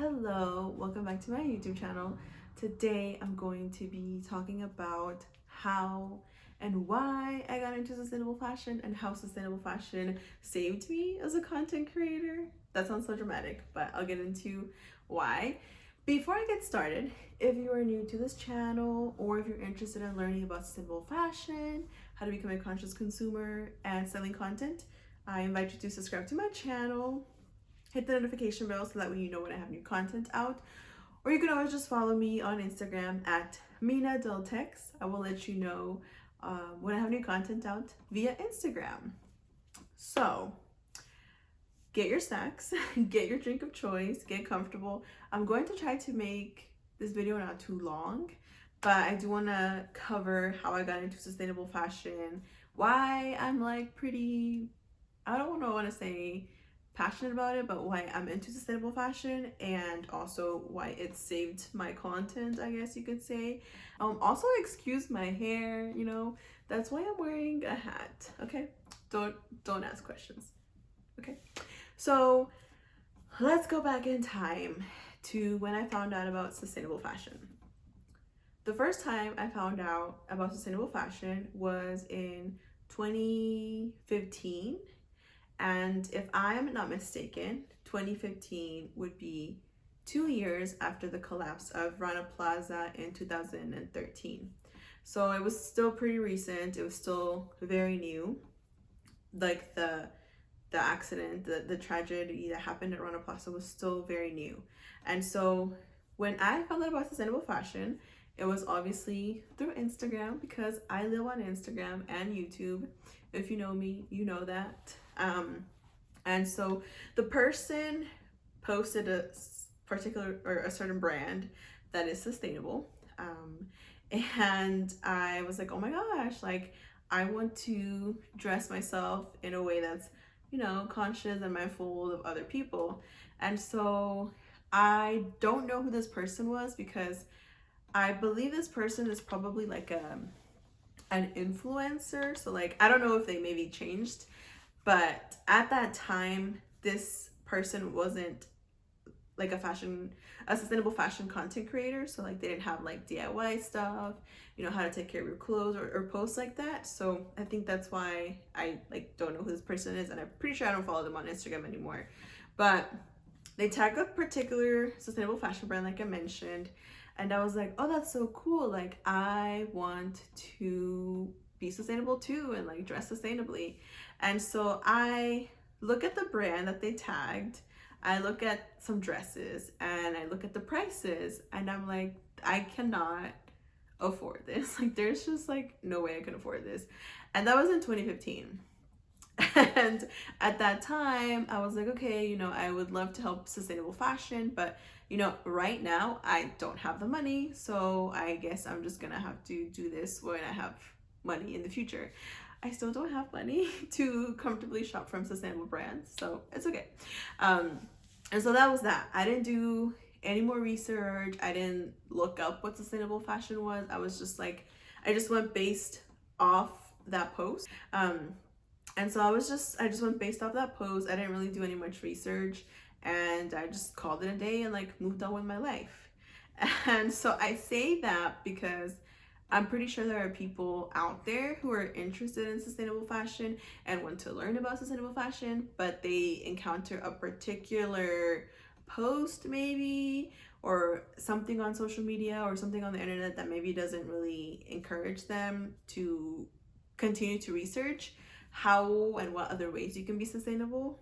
Hello, welcome back to my YouTube channel. Today I'm going to be talking about how and why I got into sustainable fashion and how sustainable fashion saved me as a content creator. That sounds so dramatic, but I'll get into why. Before I get started, if you are new to this channel or if you're interested in learning about sustainable fashion, how to become a conscious consumer, and selling content, I invite you to subscribe to my channel. Hit the notification bell so that way you know when I have new content out. Or you can always just follow me on Instagram at Mina Deltex. I will let you know when I have new content out via Instagram. So get your snacks, get your drink of choice, get comfortable. I'm going to try to make this video not too long, but I do want to cover how I got into sustainable fashion, why I'm like pretty, I don't want to say passionate about it, but why I'm into sustainable fashion, and also why it saved my content, I guess you could say. Also excuse my hair, that's why I'm wearing a hat. Okay, don't ask questions. Okay, so let's go back in time to when I found out about sustainable fashion. The first time I found out about sustainable fashion was in 2015. And if I'm not mistaken, 2015 would be 2 years after the collapse of Rana Plaza in 2013. So it was still pretty recent. It was still very new. Like the accident, the tragedy that happened at Rana Plaza was still very new. And so when I found out about sustainable fashion, it was obviously through Instagram, because I live on Instagram and YouTube. If you know me, you know that. And so the person posted a particular or a certain brand that is sustainable. And I was like, oh my gosh, like I want to dress myself in a way that's, conscious and mindful of other people. And so I don't know who this person was, because I believe this person is probably like an influencer. So like, I don't know if they maybe changed, but at that time, this person wasn't like a sustainable fashion content creator. So like they didn't have like DIY stuff, how to take care of your clothes or posts like that. So I think that's why I like don't know who this person is, and I'm pretty sure I don't follow them on Instagram anymore. But they tag a particular sustainable fashion brand, like I mentioned, and I was like, oh, that's so cool. Like I want to be sustainable too and like dress sustainably. And so I look at the brand that they tagged, I look at some dresses, and I look at the prices, and I'm like, I cannot afford this. Like there's just like no way I can afford this. And that was in 2015. And at that time I was like, okay, I would love to help sustainable fashion, but right now I don't have the money, so I guess I'm just gonna have to do this when I have money in the future. I still don't have money to comfortably shop from sustainable brands, so it's okay. And so that was that. I didn't do any more research. I didn't look up what sustainable fashion was. I was just like, I just went based off that post. And so I just went based off that post. I didn't really do any much research, and I just called it a day and like moved on with my life. And so I say that because I'm pretty sure there are people out there who are interested in sustainable fashion and want to learn about sustainable fashion, but they encounter a particular post maybe, or something on social media or something on the internet that maybe doesn't really encourage them to continue to research how and what other ways you can be sustainable.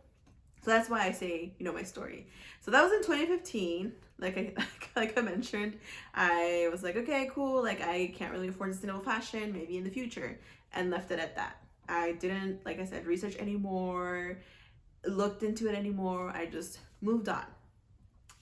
So that's why I say, my story. So that was in 2015. Like I mentioned, I was like, okay, cool. Like I can't really afford sustainable fashion, maybe in the future, and left it at that. I didn't, like I said, research anymore, looked into it anymore. I just moved on.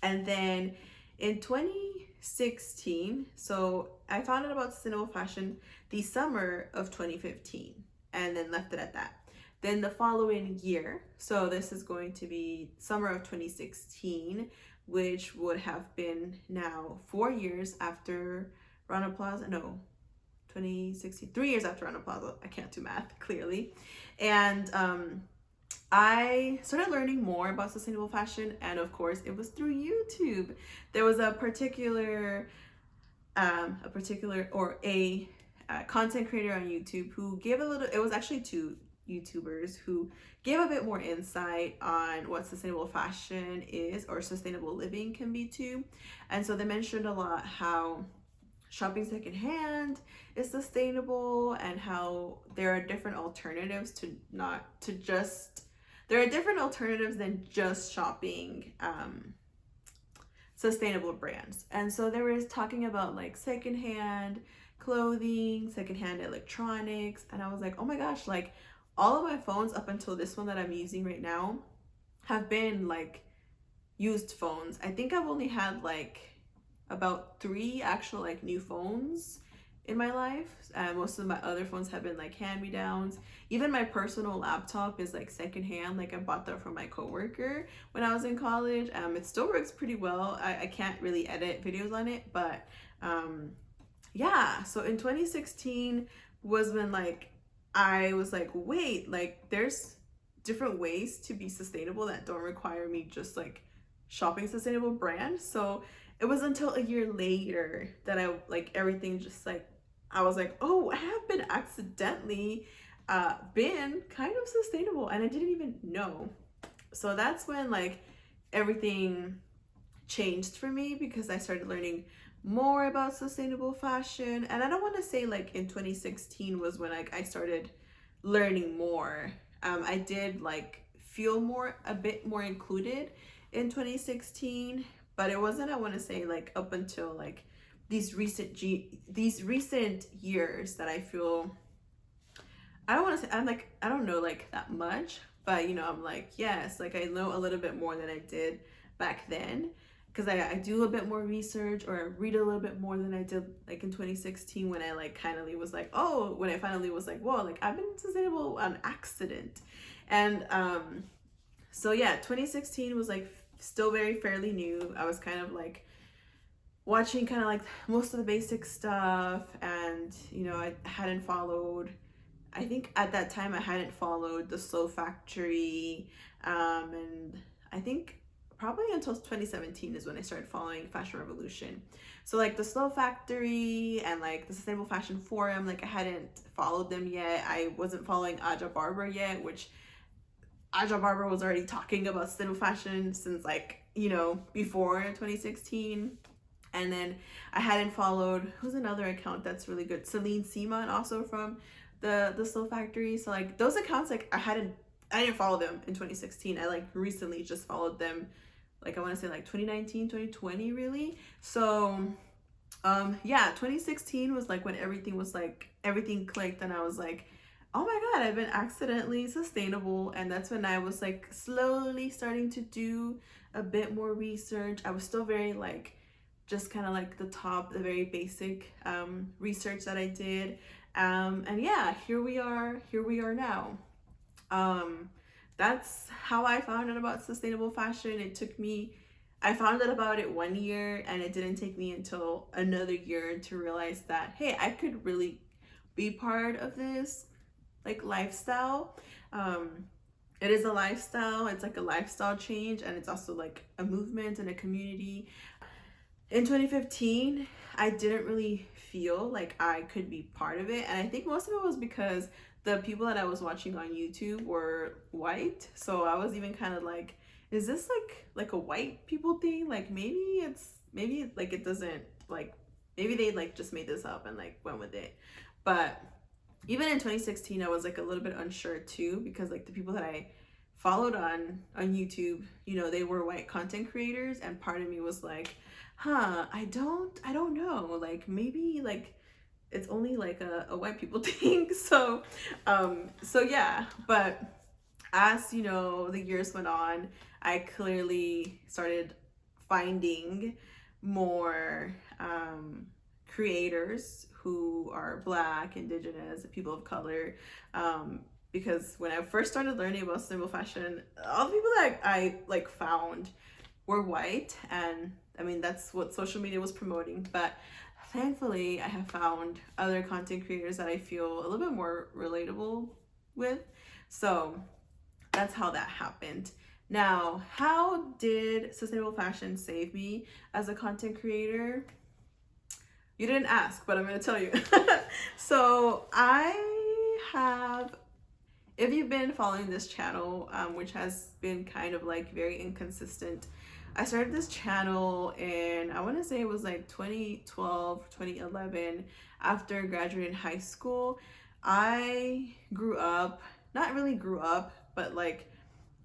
And then in 2016, so I found out about sustainable fashion the summer of 2015, and then left it at that. Then the following year, so this is going to be summer of 2016, which would have been now 4 years after Rana Plaza. No, 2016, 3 years after Rana Plaza. I can't do math clearly. And I started learning more about sustainable fashion, and of course, it was through YouTube. There was a particular or a content creator on YouTube who gave a little. It was actually two YouTubers who gave a bit more insight on what sustainable fashion is or sustainable living can be too. And so they mentioned a lot how shopping secondhand is sustainable and how there are different alternatives to not to just there are different alternatives than just shopping sustainable brands. And so they were talking about like secondhand clothing, secondhand electronics, and I was like, oh my gosh, like all of my phones up until this one that I'm using right now have been like used phones. I think I've only had like about three actual like new phones in my life. Most of my other phones have been like hand-me-downs. Even my personal laptop is like secondhand. Like I bought that from my coworker when I was in college. It still works pretty well. I can't really edit videos on it, but yeah. So in 2016 was when like I was like, wait, like there's different ways to be sustainable that don't require me just like shopping sustainable brands. So it was until a year later that I like everything just like I was like, oh, I have been accidentally been kind of sustainable and I didn't even know. So that's when like everything changed for me because I started learning more about sustainable fashion. And I don't want to say like in 2016 was when I started learning more. I did like feel a bit more included in 2016, but it wasn't, I want to say, like up until like these recent years that I feel, I don't want to say, I'm like, I don't know like that much, but you know, I'm like, yes, like I know a little bit more than I did back then because I do a bit more research or read a little bit more than I did like in 2016 when I like kind of was like, oh, when I finally was like, whoa, like I've been sustainable on accident. And so yeah, 2016 was like still very fairly new. I was kind of like watching kind of like most of the basic stuff, and you know, I hadn't followed, I think at that time I hadn't followed the Slow Factory, and I think probably until 2017 is when I started following Fashion Revolution. So like the Slow Factory and like the Sustainable Fashion Forum, like I hadn't followed them yet. I wasn't following Aja Barber yet, which Aja Barber was already talking about sustainable fashion since like, you know, before 2016. And then I hadn't followed, who's another account that's really good? Celine Seaman, also from the Slow Factory. So like those accounts, like I didn't follow them in 2016. I like recently just followed them, like I want to say like 2019, 2020 really. So yeah, 2016 was like when everything clicked and I was like, oh my god, I've been accidentally sustainable. And that's when I was like slowly starting to do a bit more research. I was still very like just kind of like the very basic research that I did. And yeah, here we are now. That's how I found out about sustainable fashion. I found out about it 1 year, and it didn't take me until another year to realize that, hey, I could really be part of this like lifestyle. It is a lifestyle, it's like a lifestyle change, and it's also like a movement and a community. In 2015, I didn't really feel like I could be part of it, and I think most of it was because the people that I was watching on YouTube were white. So I was even kind of like, is this like a white people thing? Like maybe like it doesn't like, maybe they like just made this up and like went with it. But even in 2016, I was like a little bit unsure too, because like the people that I followed on YouTube, you know, they were white content creators, and part of me was like, I don't know, like maybe like it's only like a white people thing. So yeah. But as you know, the years went on, I clearly started finding more creators who are Black, Indigenous, people of color, because when I first started learning about sustainable fashion, all the people that I like found were white, and I mean that's what social media was promoting. But thankfully, I have found other content creators that I feel a little bit more relatable with. So that's how that happened. Now, how did sustainable fashion save me as a content creator? You didn't ask, but I'm going to tell you. So I have, if you've been following this channel, which has been kind of like very inconsistent, I started this channel in, I want to say it was like 2012, 2011, after graduating high school. I grew up, not really grew up, but like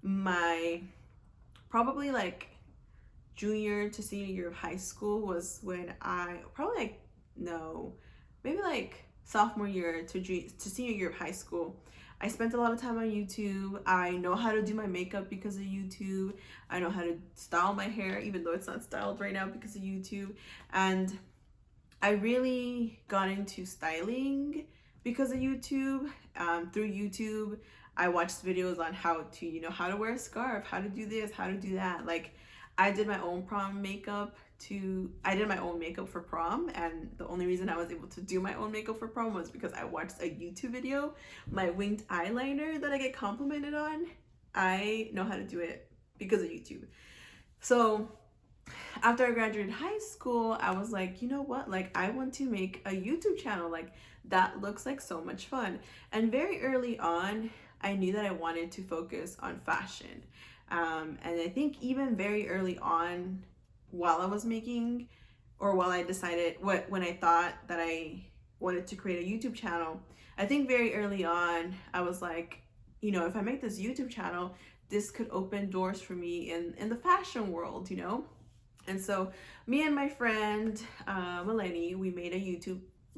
my probably like junior to senior year of high school was when I probably like no maybe like sophomore year to senior year of high school. I spent a lot of time on YouTube. I know how to do my makeup because of YouTube. I know how to style my hair even though it's not styled right now because of YouTube. And I really got into styling because of YouTube. Through YouTube, I watched videos on how to, you know, how to wear a scarf, how to do this, how to do that. Like, I did my own prom makeup I did my own makeup for prom, and the only reason I was able to do my own makeup for prom was because I watched a YouTube video. My winged eyeliner that I get complimented on, I know how to do it because of YouTube. So after I graduated high school, I was like, you know what? Like, I want to make a YouTube channel. Like, that looks like so much fun. And very early on, I knew that I wanted to focus on fashion. And I think even very early on, while I was making, or while I decided when I thought that I wanted to create a YouTube channel, I think very early on, I was like, you know, if I make this YouTube channel, this could open doors for me in the fashion world, you know? And so me and my friend, Melanie, we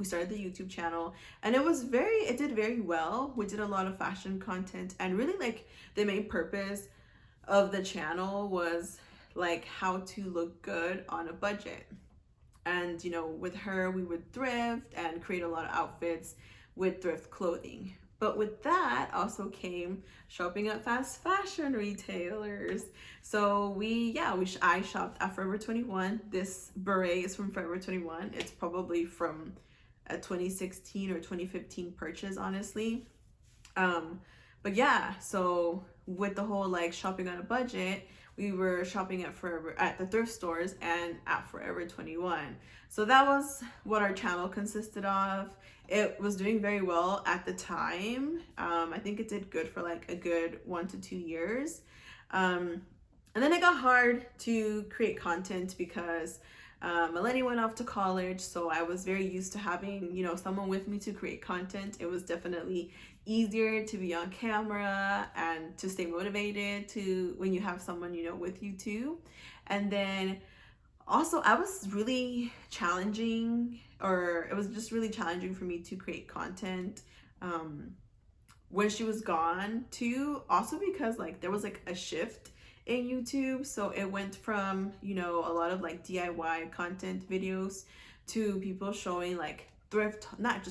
started the YouTube channel, and it did very well. We did a lot of fashion content, and really like the main purpose of the channel was like how to look good on a budget. And, you know, with her, we would thrift and create a lot of outfits with thrift clothing. But with that also came shopping at fast fashion retailers. So I shopped at Forever 21. This beret is from Forever 21. It's probably from a 2016 or 2015 purchase, honestly. But yeah, so with the whole like shopping on a budget, we were shopping at the thrift stores and at Forever 21. So that was what our channel consisted of. It was doing very well at the time. I think it did good for like a good 1 to 2 years. And then it got hard to create content because Melanie went off to college, so I was very used to having, you know, someone with me to create content. It was definitely easier to be on camera and to stay motivated when you have someone, you know, with you too. And then also it was just really challenging for me to create content when she was gone too, also because like there was like a shift in YouTube. So it went from, you know, a lot of like DIY content videos to people showing like not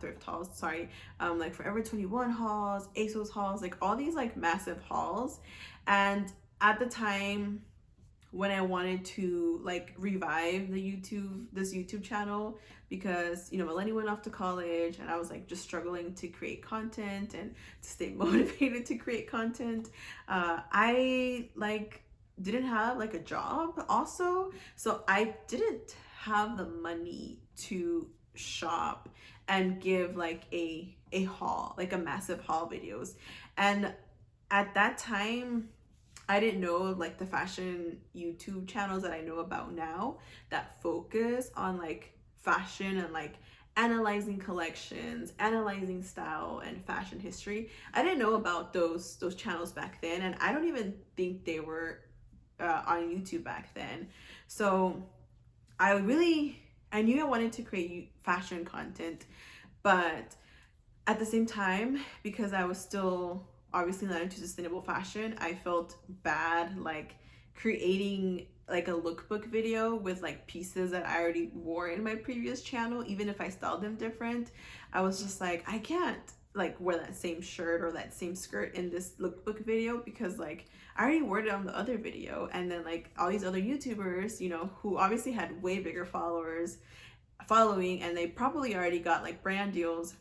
thrift hauls, sorry, like Forever 21 hauls, ASOS hauls, like all these like massive hauls. And at the time when I wanted to like revive this YouTube channel, because, you know, Melanie went off to college and I was like just struggling to create content and to stay motivated to create content. I like didn't have like a job also, so I didn't have the money to shop and give like a haul, like a massive haul videos. And at that time, I didn't know like the fashion YouTube channels that I know about now that focus on like fashion and like analyzing collections, analyzing style and fashion history. I didn't know about those channels back then, and I don't even think they were on YouTube back then. So I knew I wanted to create fashion content, but at the same time, because I was still obviously not into sustainable fashion, I felt bad like creating like a lookbook video with like pieces that I already wore in my previous channel. Even if I styled them different, I was just like, I can't like wear that same shirt or that same skirt in this lookbook video because like I already wore it on the other video. And then like all these other YouTubers, you know, who obviously had way bigger following, and they probably already got like brand deals,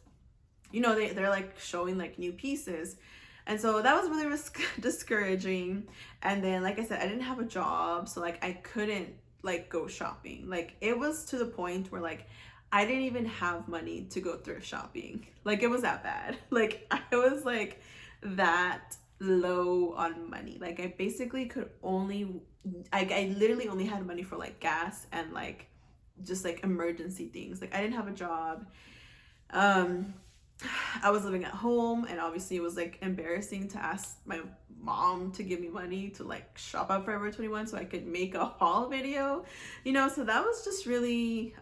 you know, they're like showing like new pieces. And so that was really discouraging. And then, like I said, I didn't have a job, so like I couldn't like go shopping. Like it was to the point where like I didn't even have money to go thrift shopping. Like it was that bad. Like I was like that low on money. Like I basically could only I literally only had money for like gas and like just like emergency things. Like I didn't have a job. I was living at home, and obviously it was like embarrassing to ask my mom to give me money to like shop at Forever 21 so I could make a haul video, you know. So that was just really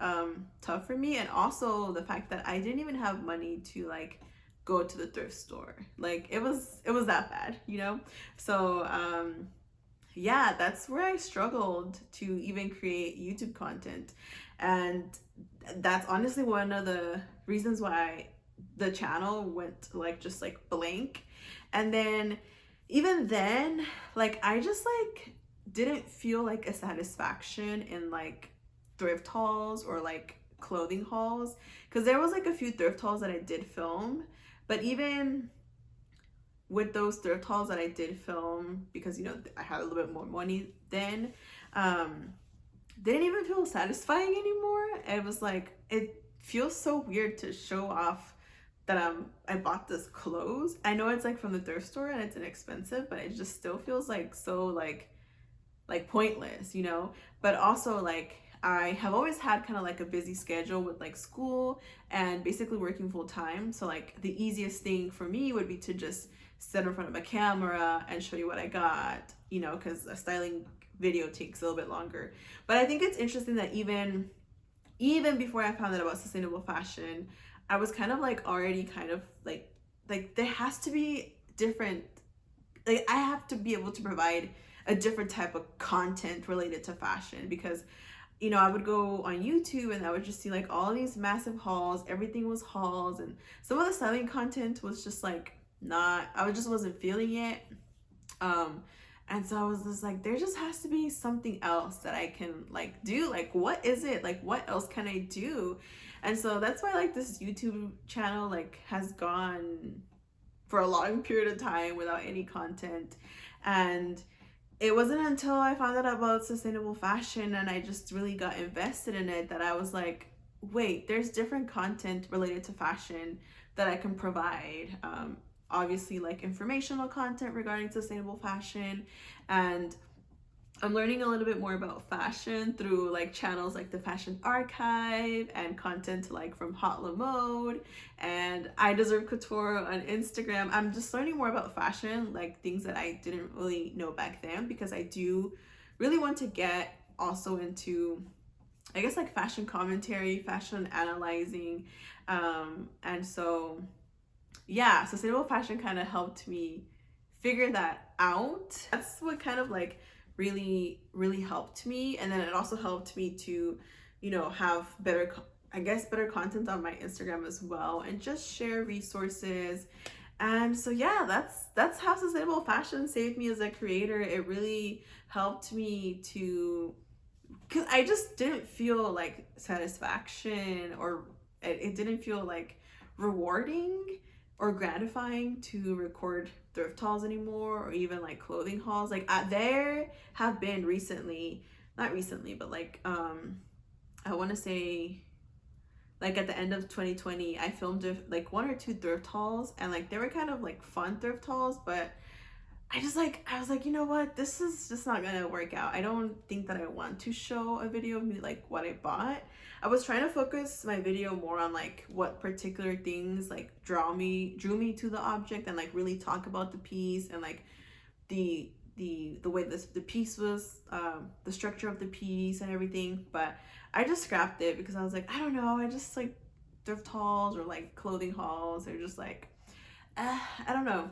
tough for me. And also the fact that I didn't even have money to like go to the thrift store. Like it was that bad, you know. So yeah, that's where I struggled to even create YouTube content. And that's honestly one of the reasons why the channel went like just like blank. And then even then, like I just like didn't feel like a satisfaction in like thrift hauls or like clothing hauls, because there was like a few thrift hauls that I did film, but even with those thrift hauls that I did film, because you know I had a little bit more money then, didn't even feel satisfying anymore. It was like, it feels so weird to show off that I bought this clothes. I know it's like from the thrift store and it's inexpensive, but it just still feels like so like pointless, you know. But also like I have always had kind of like a busy schedule with like school and basically working full time. So like the easiest thing for me would be to just sit in front of a camera and show you what I got, you know, because a styling video takes a little bit longer. But I think it's interesting that even before I found out about sustainable fashion, I was kind of like already kind of like there has to be different, like I have to be able to provide a different type of content related to fashion, because you know I would go on YouTube and I would just see like all these massive hauls, everything was hauls, and some of the styling content was just like not, I just wasn't feeling it. And so I was just like, there just has to be something else that I can like do. Like, what is it? Like, what else can I do? And so that's why like this YouTube channel like has gone for a long period of time without any content. And it wasn't until I found out about sustainable fashion and I just really got invested in it that I was like, wait, there's different content related to fashion that I can provide. Obviously like informational content regarding sustainable fashion, and I'm learning a little bit more about fashion through like channels like the Fashion Archive and content like from Hot Lamode and I Deserve Couture on Instagram. I'm just learning more about fashion, like things that I didn't really know back then, because I do really want to get also into, I guess, like fashion commentary, fashion analyzing, and so yeah, sustainable fashion kind of helped me figure that out. That's what kind of like really helped me. And then it also helped me to, you know, have better content on my Instagram as well, and just share resources. And so yeah, that's how sustainable fashion saved me as a creator. It really helped me to, because I just didn't feel like satisfaction, or it didn't feel like rewarding or gratifying to record thrift hauls anymore, or even like clothing hauls. Like there have been not recently, but like I want to say like at the end of 2020, I filmed like 1 or 2 thrift hauls, and like they were kind of like fun thrift hauls, but I was like, you know what, this is just not gonna work out. I don't think that I want to show a video of me like what I bought. I was trying to focus my video more on like what particular things like drew me to the object, and like really talk about the piece and like the way the piece was, the structure of the piece and everything. But I just scrapped it because I was like, I don't know, I just like thrift hauls or like clothing hauls, they're just like I don't know.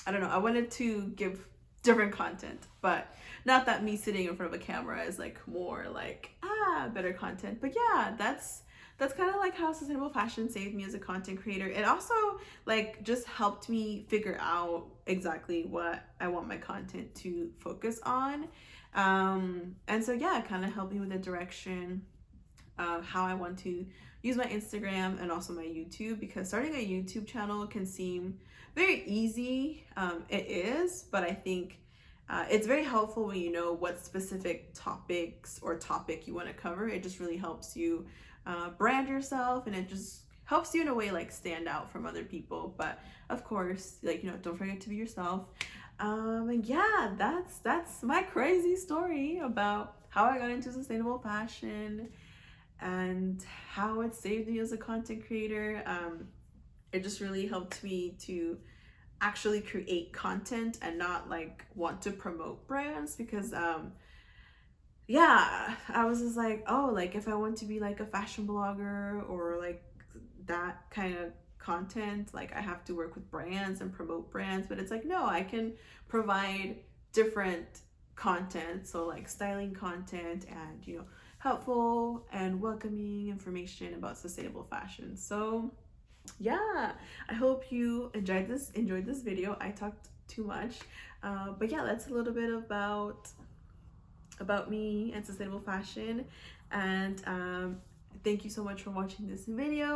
I wanted to give different content, but not that me sitting in front of a camera is like more like better content. But yeah, that's kind of like how sustainable fashion saved me as a content creator. It also like just helped me figure out exactly what I want my content to focus on, and so yeah, it kind of helped me with the direction. how I want to use my Instagram and also my YouTube, because starting a YouTube channel can seem very easy. It is, but I think it's very helpful when you know what specific topics or topic you want to cover. It just really helps you brand yourself, and it just helps you in a way like stand out from other people. But of course, like, don't forget to be yourself. And yeah, that's my crazy story about how I got into sustainable fashion and how it saved me as a content creator. It just really helped me to actually create content and not like want to promote brands, because yeah, I was just like, oh, like if I want to be like a fashion blogger or like that kind of content, like I have to work with brands and promote brands. But it's like, no, I can provide different content, so like styling content and helpful and welcoming information about sustainable fashion. So yeah, I hope you enjoyed this video. I talked too much, but yeah, that's a little bit about me and sustainable fashion. And thank you so much for watching this video.